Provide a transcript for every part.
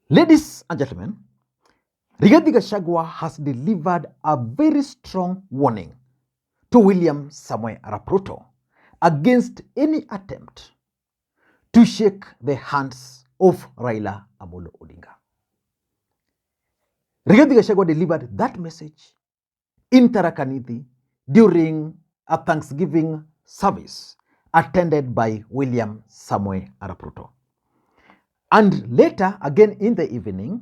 Ladies and gentlemen, Rigathi Gachagua has delivered a very strong warning to William Samoei Arap Ruto against any attempt to shake the hands of Raila Odinga. Rigathi Gachagua delivered that message in Tharaka Nithi during a Thanksgiving service attended by William Samoei Arap Ruto. And later, again in the evening,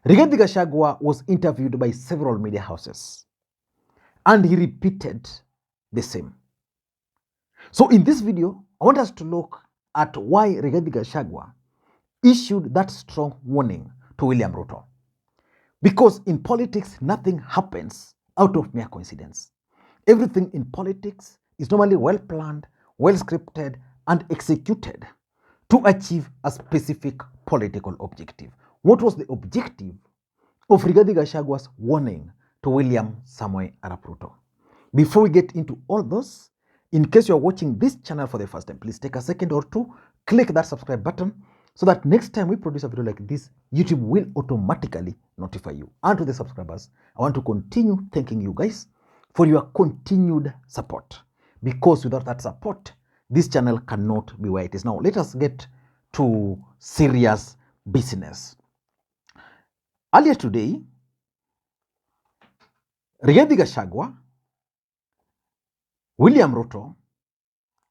Rigathi Gachagua was interviewed by several media houses, and he repeated the same. So in this video, I want us to look at why Rigathi Gachagua issued that strong warning to William Ruto. Because in politics, nothing happens out of mere coincidence. Everything in politics is normally well planned, well scripted, and executed to achieve a specific political objective. What was the objective of Rigathi Gachagua's warning to William Samoei Arap Ruto? Before we get into all those, in case you are watching this channel for the first time, please take a second or two, click that subscribe button so that next time we produce a video like this, YouTube will automatically notify you. And to the subscribers, I want to continue thanking you guys for your continued support, because without that support, this channel cannot be where it is now. Let us get to serious business. Earlier today, Rigathi Gachagua, William Ruto,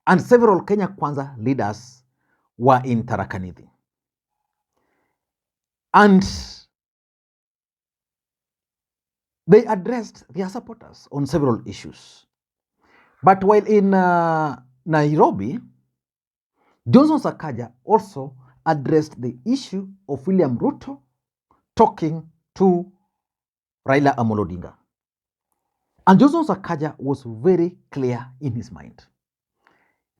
and several Kenya Kwanza leaders were in Tharaka Nithi. And they addressed their supporters on several issues. But while in Nairobi, Johnson Sakaja also addressed the issue of William Ruto talking to Raila Odinga. And Johnson Sakaja was very clear in his mind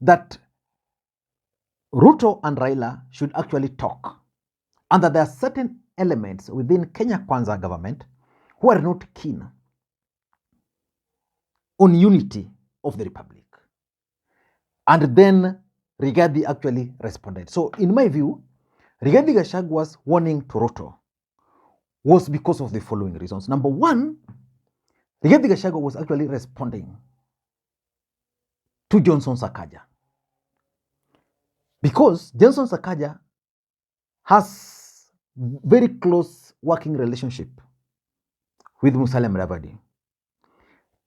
that Ruto and Raila should actually talk, and that there are certain elements within Kenya Kwanza government who are not keen on unity of the republic. And then Rigathi actually responded. So in my view, Rigathi Gachagua's warning to Ruto was because of the following reasons. Number one, Rigathi Gachagua was actually responding to Johnson Sakaja, because Johnson Sakaja has very close working relationship with Musalia Mudavadi.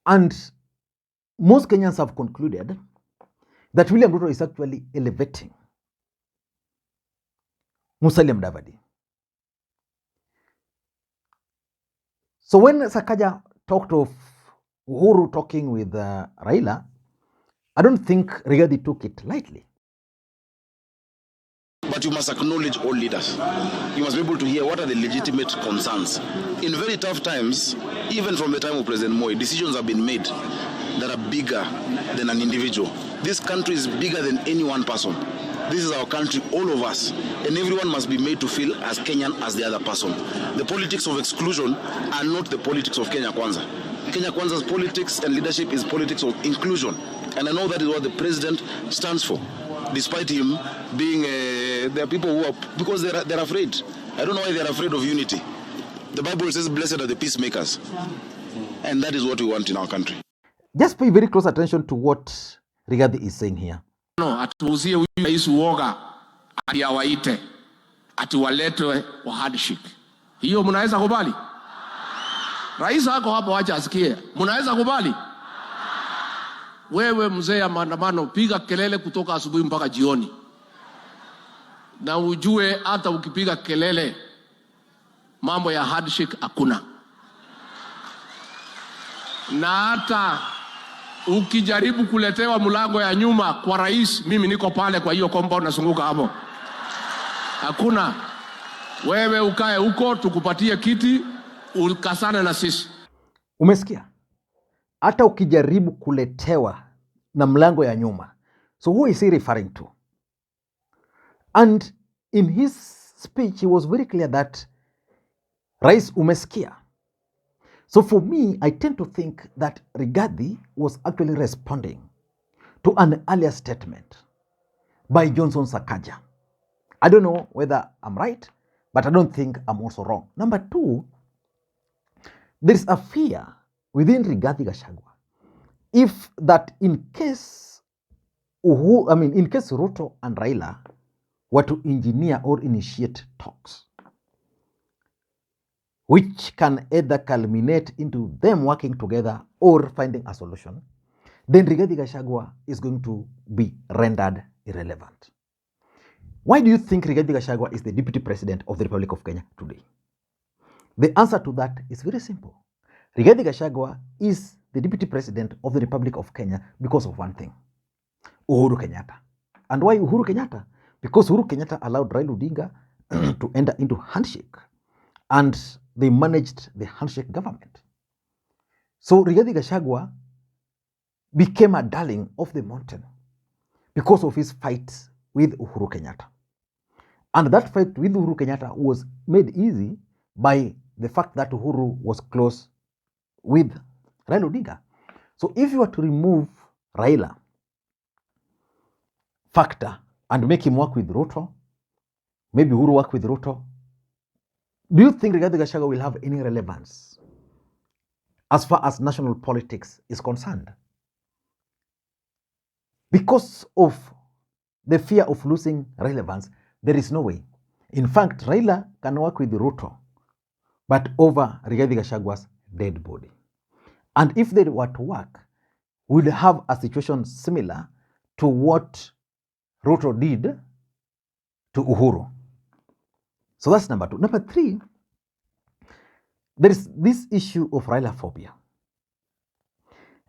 And most Kenyans have concluded that William Ruto is actually elevating Musalia Mudavadi. So when Sakaja talked of Uhuru talking with Raila, I don't think Rigathi took it lightly. But you must acknowledge all leaders. You must be able to hear what are the legitimate concerns. In very tough times, even from the time of President Moi, decisions have been made that are bigger than an individual. This country is bigger than any one person. This is our country, all of us, and everyone must be made to feel as Kenyan as the other person. The politics of exclusion are not the politics of Kenya Kwanza. Kenya Kwanza's politics and leadership is politics of inclusion, and I know that is what the president stands for. Despite him being, there are people who are, because they're afraid. I don't know why they're afraid of unity. The Bible says, blessed are the peacemakers. And that is what we want in our country. Just pay very close attention to what Rigathi is saying here. No, atuuzie huyu rais uoga, ati awaite, ati waletwe wa handshake. Hiyo mnaweza kubali? Rais hako hapo, acha asikie. Mnaweza kubali? Wewe mzee ya maandamano, piga kelele kutoka asubuhi mpaka jioni. Na ujue hata ukipiga kelele, mambo ya handshake hakuna. Na hata ukijaribu kuletewa mlango ya nyuma kwa rais, mimi niko pale kwa hiyo compound nasunguka hapo. Hakuna. Wewe ukae huko, tukupatie kiti, ukasane na sisi. Umesikia? Hata ukijaribu kuletewa na mlango ya nyuma. So who is he referring to? And in his speech, he was very clear that Rais umesikia. So for me, I tend to think that Rigathi was actually responding to an earlier statement by Johnson Sakaja. I don't know whether I'm right, But I don't think I'm also wrong. Number two, there is a fear within Rigathi Gachagua, if that in case Ruto and Raila were to engineer or initiate talks, which can either culminate into them working together or finding a solution, then Rigathi Gachagua is going to be rendered irrelevant. Why do you think Rigathi Gachagua is the Deputy President of the Republic of Kenya today? The answer to that is very simple. Rigathi Gachagua is the Deputy President of the Republic of Kenya because of one thing: Uhuru Kenyatta. And why Uhuru Kenyatta? Because Uhuru Kenyatta allowed Raila Odinga to enter into handshake, and they managed the handshake government. So Rigathi Gachagua became a darling of the mountain because of his fight with Uhuru Kenyatta. And that fight with Uhuru Kenyatta was made easy by the fact that Uhuru was close with Raila Odinga. So if you were to remove Raila factor and make him work with Ruto, maybe Uhuru work with Ruto, do you think Rigathi Gachagua will have any relevance as far as national politics is concerned? Because of the fear of losing relevance, there is no way. In fact, Raila can work with Ruto, but over Rigathi Gachagua's dead body. And if they were to work, we'd have a situation similar to what Ruto did to Uhuru. So that's number two. Number three, there is this issue of Railaophobia.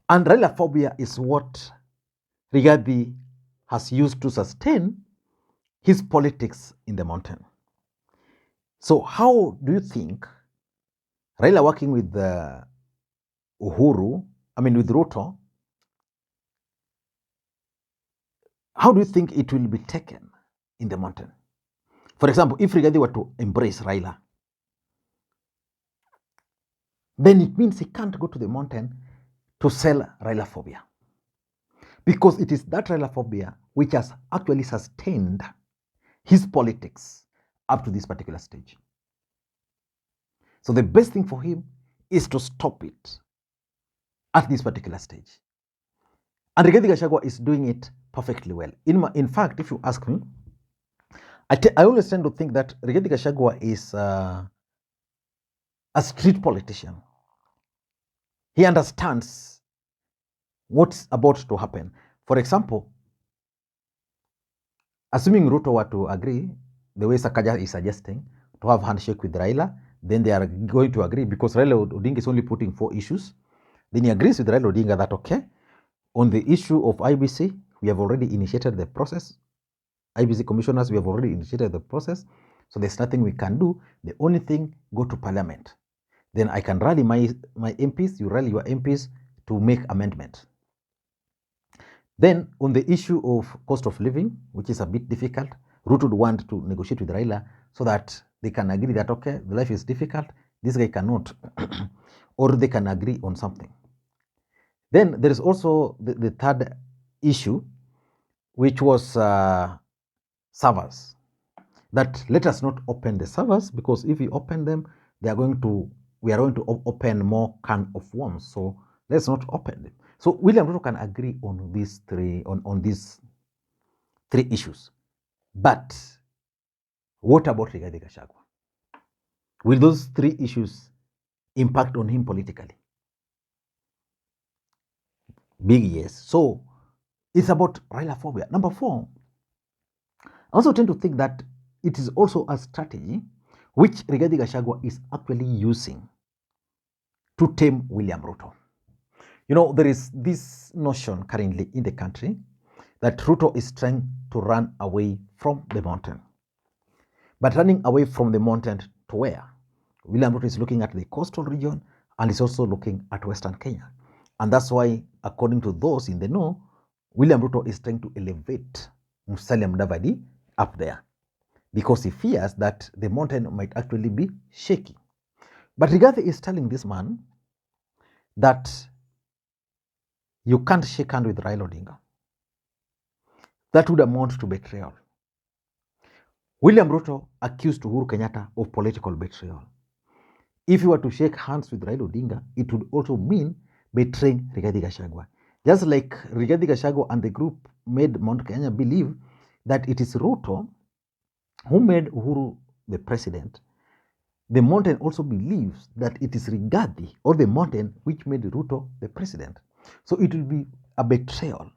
And Railaophobia is what Rigathi has used to sustain his politics in the mountain. So how do you think Raila working with with Ruto, how do you think it will be taken in the mountain? For example, if Rigathi were to embrace Raila, then it means he can't go to the mountain to sell Railaophobia. Because it is that Railaophobia which has actually sustained his politics up to this particular stage. So the best thing for him is to stop it at this particular stage. And Rigathi Gachagua is doing it perfectly well. In fact, if you ask me, I always tend to think that Rigathi Gachagua is a street politician. He understands what's about to happen. For example, assuming Ruto were to agree, the way Sakaja is suggesting, to have handshake with Raila, then they are going to agree because Raila Odinga is only putting 4 issues. Then he agrees with Raila Odinga that, okay, on the issue of IBC, we have already initiated the process. IBC commissioners, we have already initiated the process. So there's nothing we can do. The only thing, go to parliament. Then I can rally my MPs, you rally your MPs to make amendment. Then on the issue of cost of living, which is a bit difficult, Ruto would want to negotiate with Raila so that they can agree that, okay, the life is difficult, this guy cannot, or they can agree on something. Then there is also the third issue, which was servers. That let us not open the servers, because if we open them, we are going to open more can of worms. So let's not open them. So William Ruto can agree on these three issues. But what about Rigathi Gachagua? Will those 3 issues impact on him politically? Big yes. So it's about Railaophobia. Number 4, I also tend to think that it is also a strategy which Rigathi Gachagua is actually using to tame William Ruto. You know, there is this notion currently in the country that Ruto is trying to run away from the mountain. But running away from the mountain to where? William Ruto is looking at the coastal region and is also looking at Western Kenya. And that's why, according to those in the know, William Ruto is trying to elevate Musalia Mudavadi up there, because he fears that the mountain might actually be shaky. But Rigathi is telling this man that you can't shake hand with Raila Odinga. That would amount to betrayal. William Ruto accused Uhuru Kenyatta of political betrayal. If you were to shake hands with Raila Odinga, it would also mean betraying Rigathi Gachagua. Just like Rigathi Gachagua and the group made Mount Kenya believe that it is Ruto who made Uhuru the president, the mountain also believes that it is Rigathi or the mountain which made Ruto the president. So it will be a betrayal.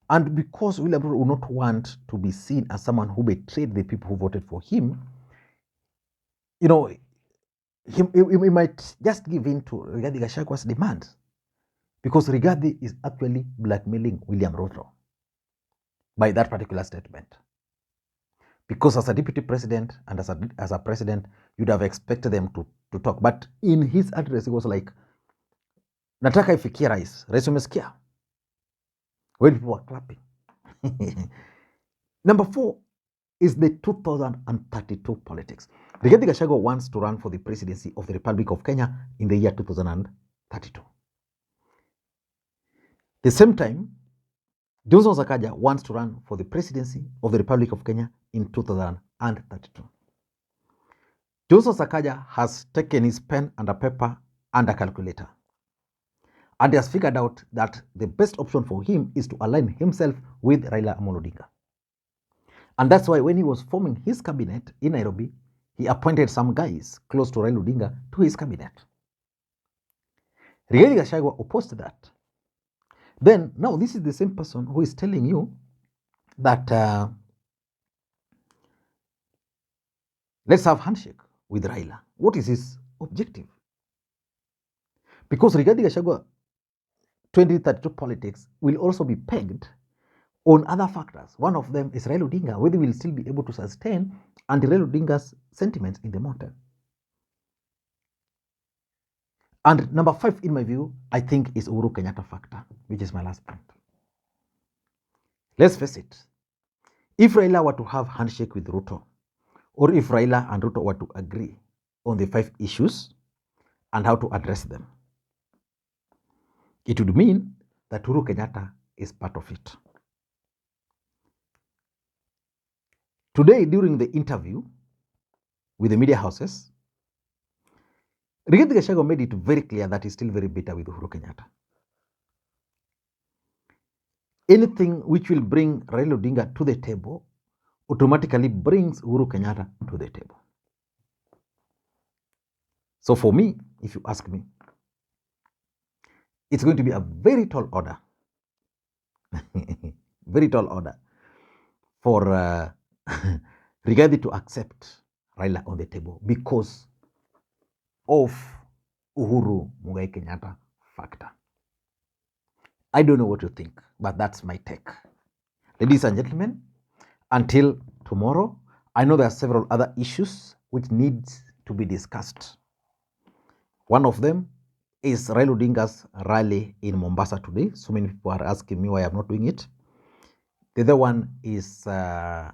And because William Ruto will not want to be seen as someone who betrayed the people who voted for him, you know, he might just give in to Rigathi Gachagua's demands, because Rigathi is actually blackmailing William Ruto by that particular statement. Because as a deputy president and as a president, you'd have expected them to talk. But in his address, he was like, nataka ifikie rais. Rais umesikia? When people were clapping. Number 4 is the 2032 politics. Rigathi Gachagua wants to run for the presidency of the Republic of Kenya in the year 2032. The same time, Johnson Sakaja wants to run for the presidency of the Republic of Kenya in 2032. Johnson Sakaja has taken his pen and a paper and a calculator, and he has figured out that the best option for him is to align himself with Raila Odinga. And that's why when he was forming his cabinet in Nairobi, he appointed some guys close to Raila Odinga to his cabinet. Rigathi Gachagua opposed that. Then, now this is the same person who is telling you that let's have handshake with Raila. What is his objective? Because Rigathi Gachagua 2032 politics will also be pegged on other factors. One of them is Raila Odinga, whether he will still be able to sustain Raila Odinga's sentiments in the mountain. And number 5, in my view, I think is Uhuru Kenyatta factor, which is my last point. Let's face it. If Raila were to have handshake with Ruto, or if Raila and Ruto were to agree on the 5 issues and how to address them, it would mean that Uhuru Kenyatta is part of it. Today, during the interview with the media houses, Rigathi Gachagua made it very clear that he's still very bitter with Uhuru Kenyatta. Anything which will bring Raila Odinga to the table automatically brings Uhuru Kenyatta to the table. So for me, if you ask me, it's going to be a very tall order, very tall order for Rigathi to accept Raila on the table because of Uhuru Muigai Kenyatta factor. I don't know what you think, but that's my take. Ladies and gentlemen, until tomorrow, I know there are several other issues which need to be discussed. One of them is Raila Odinga's rally in Mombasa today. So many people are asking me why I'm not doing it. The other one is Rigathi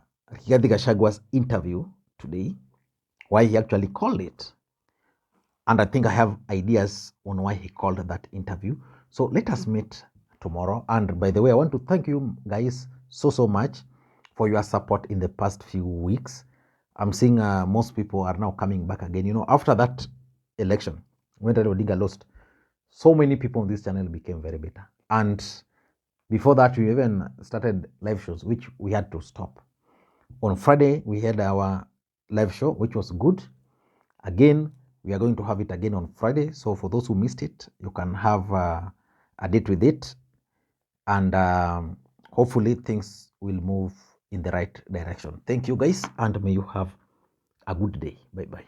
Gachagua's interview today, why he actually called it. And I think I have ideas on why he called that interview. So let us meet tomorrow. And by the way, I want to thank you guys so much for your support in the past few weeks. I'm seeing most people are now coming back again. You know, after that election, when Raila Odinga lost, so many people on this channel became very bitter. And before that, we even started live shows, which we had to stop. On Friday, we had our live show, which was good. Again, we are going to have it again on Friday. So for those who missed it, you can have a date with it. And hopefully things will move in the right direction. Thank you guys, and may you have a good day. Bye-bye.